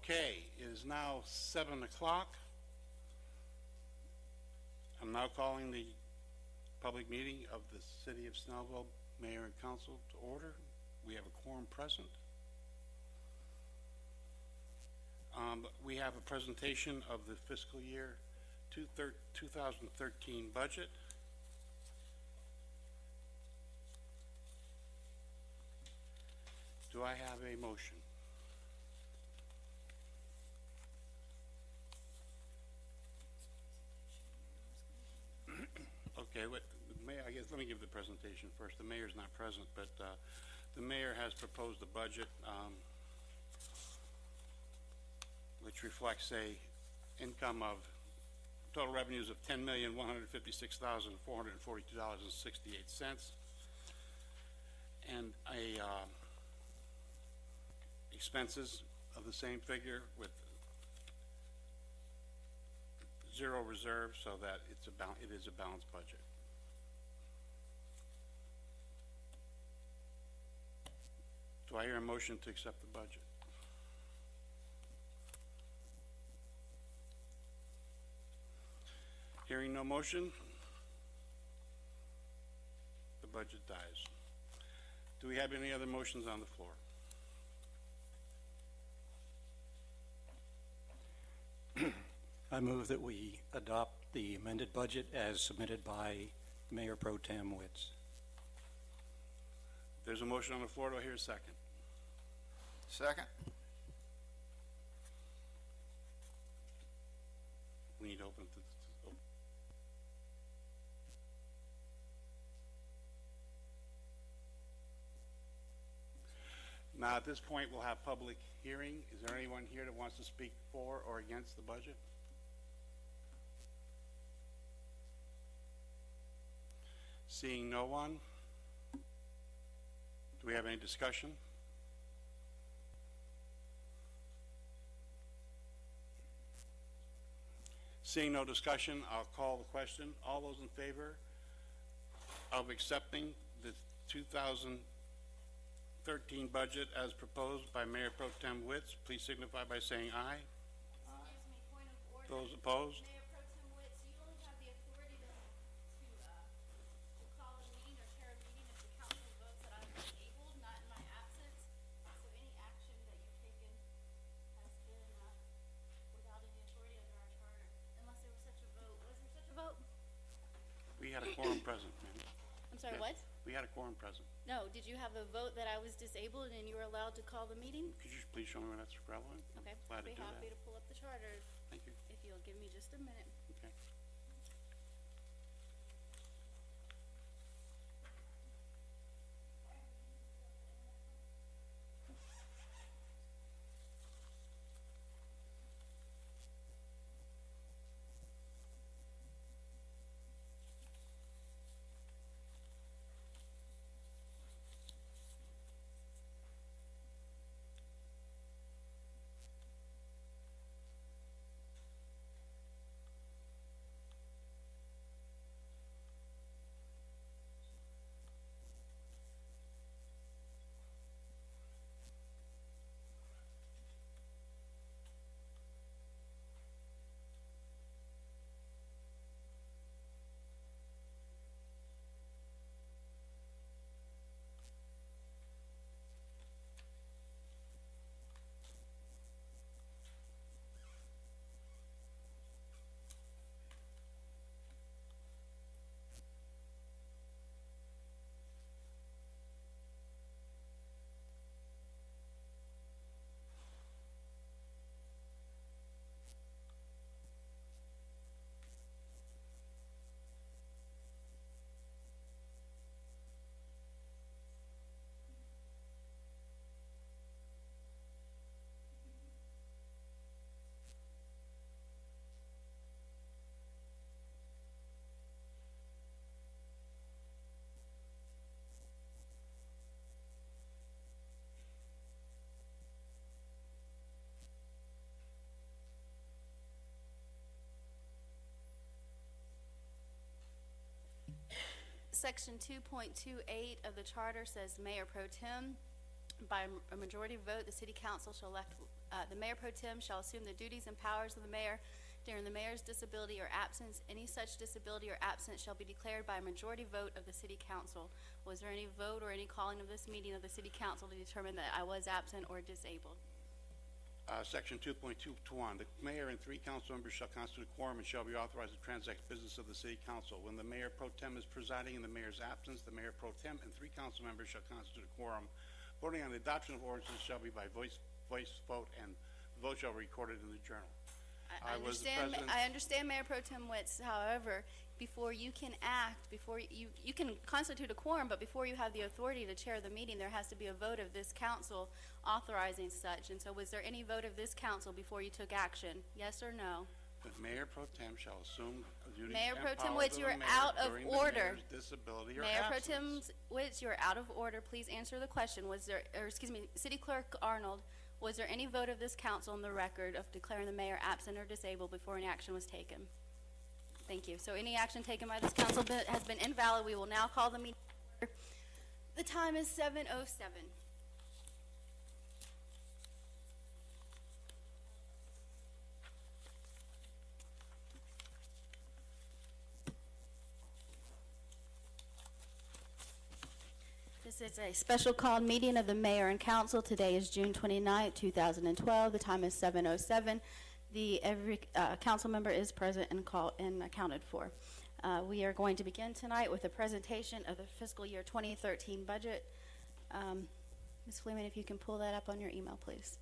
Okay, it is now 7 o'clock. I'm now calling the public meeting of the City of Snellville Mayor and Council to order. We have a quorum present. We have a presentation of the fiscal year 2013 budget. Do I have a motion? Okay, the mayor, I guess let me give the presentation first. The mayor's not present, but the mayor has proposed a budget which reflects a income of total revenues of $10,156,442.68 and a expenses of the same figure with zero reserve, so that it is a balanced budget. Do I hear a motion to accept the budget? Hearing no motion, the budget dies. Do we have any other motions on the floor? I move that we adopt the amended budget as submitted by Mayor Pro Tem Witz. There's a motion on the floor. Do I hear a second? Second. We need to open to Now, at this point, we'll have public hearing. Is there anyone here that wants to speak for or against the budget? Seeing no one, do we have any discussion? Seeing no discussion, I'll call the question. All those in favor of accepting the 2013 budget as proposed by Mayor Pro Tem Witz, please signify by saying aye. Excuse me, point of order. Those opposed? Mayor Pro Tem Witz, you only have the authority to call a meeting or chair a meeting if the council votes that I'm disabled, not in my absence. So any action that you've taken has been without any authority under our charter, unless there was such a vote. Was there such a vote? We had a quorum present, ma'am. I'm sorry, Yes, what? we had a quorum present. No, did you have a vote that I was disabled and you were allowed to call the meeting? Could you please show me when that's relevant? Okay, Glad to I'd be do happy that. to pull up the charter Thank you. if you'll give me just a minute. Okay. Section 2.28 of the charter says Mayor Pro Tem By a majority vote, the city council shall elect, the mayor pro tem shall assume the duties and powers of the mayor during the mayor's disability or absence. Any such disability or absence shall be declared by a majority vote of the city council. Was there any vote or any calling of this meeting of the city council to determine that I was absent or disabled? Section 2.221, the mayor and 3 council members shall constitute a quorum and shall be authorized to transact business of the city council. When the mayor pro tem is presiding in the mayor's absence, the mayor pro tem and 3 council members shall constitute a quorum. Voting on the adoption of ordinances shall be by voice vote, and the vote shall be recorded in the journal. I was the understand, president. I understand Mayor Pro Tem Witz, however, before you can act, before you can constitute a quorum, but before you have the authority to chair the meeting, there has to be a vote of this council authorizing such. And so was there any vote of this council before you took action? Yes or no? The mayor pro tem shall assume the duties Mayor and Pro Tem powers Witz, of you the are mayor out of during order. the mayor's disability or Mayor Pro absence. Tem Witz, you're out of order. Please answer the question. Was there, or excuse me, City Clerk Arnold, was there any vote of this council in the record of declaring the mayor absent or disabled before any action was taken? Thank you. So any action taken by this council has been invalid. We will now call the meeting to order. The time is 7:07. This is a special called meeting of the mayor and council. Today is June 29th, 2012. The time is 7:07. Every council member is present and accounted for. We are going to begin tonight with a presentation of the fiscal year 2013 budget. Ms. Fleeman, if you can pull that up on your email, please.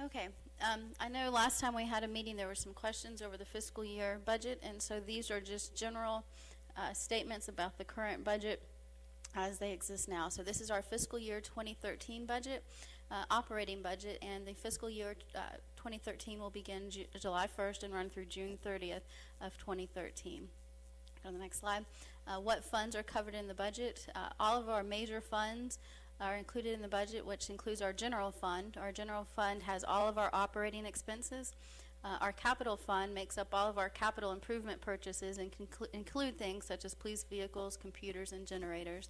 Okay, I know last time we had a meeting, there were some questions over the fiscal year budget, and so these are just general statements about the current budget as they exist now. So this is our fiscal year 2013 budget, operating budget, and the fiscal year 2013 will begin July 1st and run through June 30th of 2013. Go to the next slide. What funds are covered in the budget? All of our major funds are included in the budget, which includes our general fund. Our general fund has all of our operating expenses. Our capital fund makes up all of our capital improvement purchases and include things such as police vehicles, computers, and generators.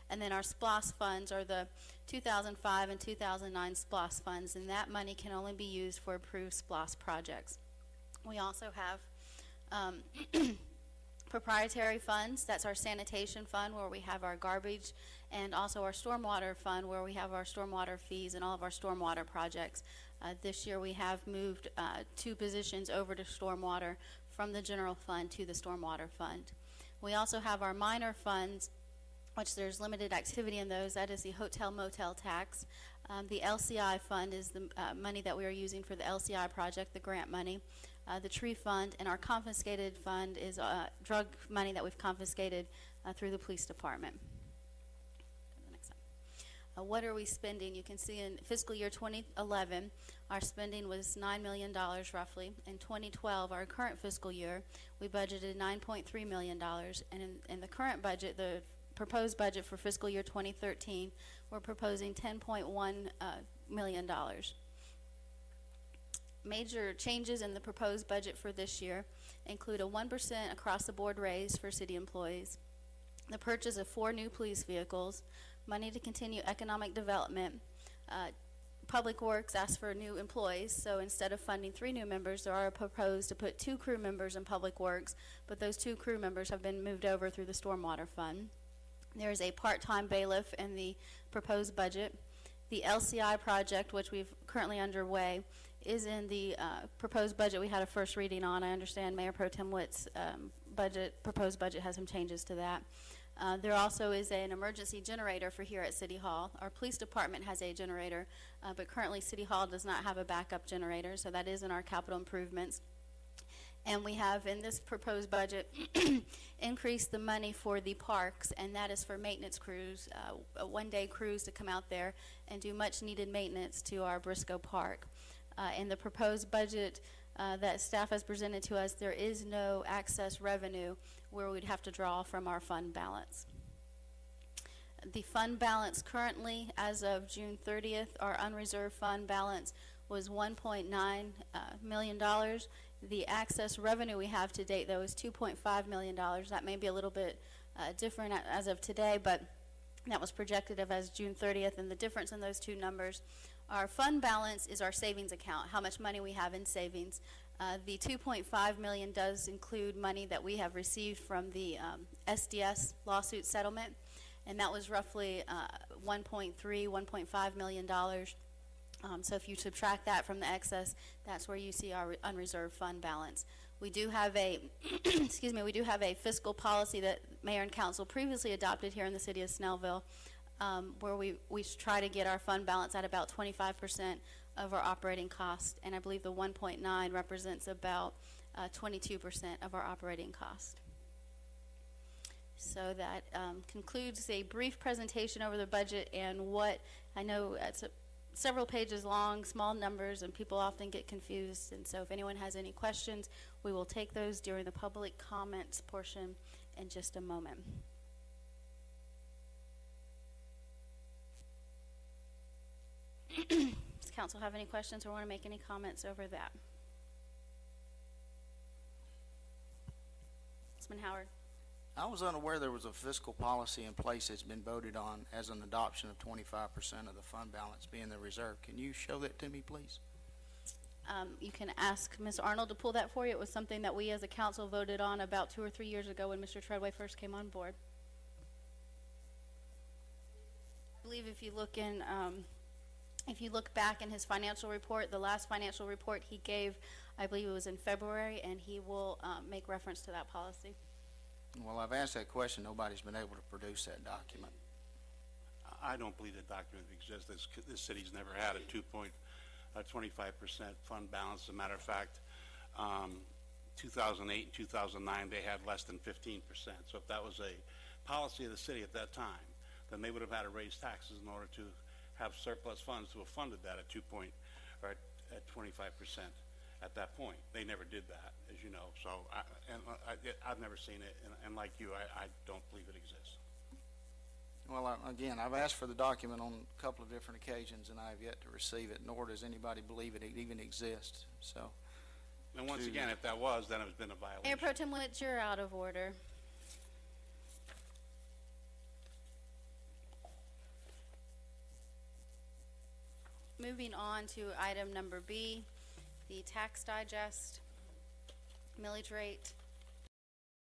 And then our SPLOS funds are the 2005 and 2009 SPLOS funds, and that money can only be used for approved SPLOS projects. We also have proprietary funds. That's our sanitation fund, where we have our garbage, and also our stormwater fund, where we have our stormwater fees and all of our stormwater projects. This year, we have moved 2 positions over to stormwater from the general fund to the stormwater fund. We also have our minor funds, which there's limited activity in those. That is the hotel motel tax. The LCI fund is the money that we are using for the LCI project, the grant money. The tree fund, and our confiscated fund is drug money that we've confiscated through the police department. Go to the next slide. What are we spending? You can see in fiscal year 2011, our spending was $9 million roughly. In 2012, our current fiscal year, we budgeted $9.3 million. And in the current budget, the proposed budget for fiscal year 2013, we're proposing $10.1 million. Major changes in the proposed budget for this year include a 1% across-the-board raise for city employees, the purchase of 4 new police vehicles, money to continue economic development. Public Works asked for new employees, so instead of funding 3 new members, there are proposed to put 2 crew members in Public Works, but those 2 crew members have been moved over through the Stormwater Fund. There is a part-time bailiff in the proposed budget. The LCI project, which we've currently underway, is in the proposed budget we had a first reading on. I understand Mayor Pro Tem Witt's proposed budget has some changes to that. There also is an emergency generator for here at City Hall. Our police department has a generator, but currently City Hall does not have a backup generator, so that is in our capital improvements. And we have in this proposed budget increased the money for the parks, and that is for maintenance crews, a one-day cruise to come out there and do much needed maintenance to our Briscoe Park. In the proposed budget that staff has presented to us, there is no access revenue where we'd have to draw from our fund balance. The fund balance currently, as of June 30th, our unreserved fund balance was $1.9 million. The access revenue we have to date, though, is $2.5 million. That may be a little bit different as of today, but that was projected as June 30th, and the difference in those 2 numbers. Our fund balance is our savings account, how much money we have in savings. The $2.5 million does include money that we have received from the SDS lawsuit settlement, and that was roughly $1.5 million. So if you subtract that from the excess, that's where you see our unreserved fund balance. We do have a we do have a fiscal policy that Mayor and Council previously adopted here in the city of Snellville, where we try to get our fund balance at about 25% of our operating cost, and I believe the 1.9 represents about 22% of our operating cost. So that concludes a brief presentation over the budget and what I know it's several pages long, small numbers, and people often get confused. And so if anyone has any questions, we will take those during the public comments portion in just a moment. Does council have any questions or want to make any comments over that? Councilman Howard. I was unaware there was a fiscal policy in place that's been voted on as an adoption of 25% of the fund balance being the reserve. Can you show that to me, please? You can ask Ms. Arnold to pull that for you. It was something that we as a council voted on about 2 or 3 years ago when Mr. Treadway first came on board. I believe if you look in, if you look back in his financial report, the last financial report he gave, I believe it was in February, and he will make reference to that policy. Well, I've asked that question. Nobody's been able to produce that document. I don't believe the document exists. This city's never had a 25% fund balance. As a matter of fact, 2008 and 2009, they had less than 15%. So if that was a policy of the city at that time, then they would have had to raise taxes in order to have surplus funds to have funded that at 25% at that point. They never did that, as you know. So I've never seen it, and like you, I don't believe it exists. Well, again, I've asked for the document on a couple of different occasions, and I have yet to receive it, nor does anybody believe it even exists. So, and once again, if that was, then it's been a violation. Mayor Pro Tem Witt, you're out of order. Moving on to item number B, the tax digest, millage rate.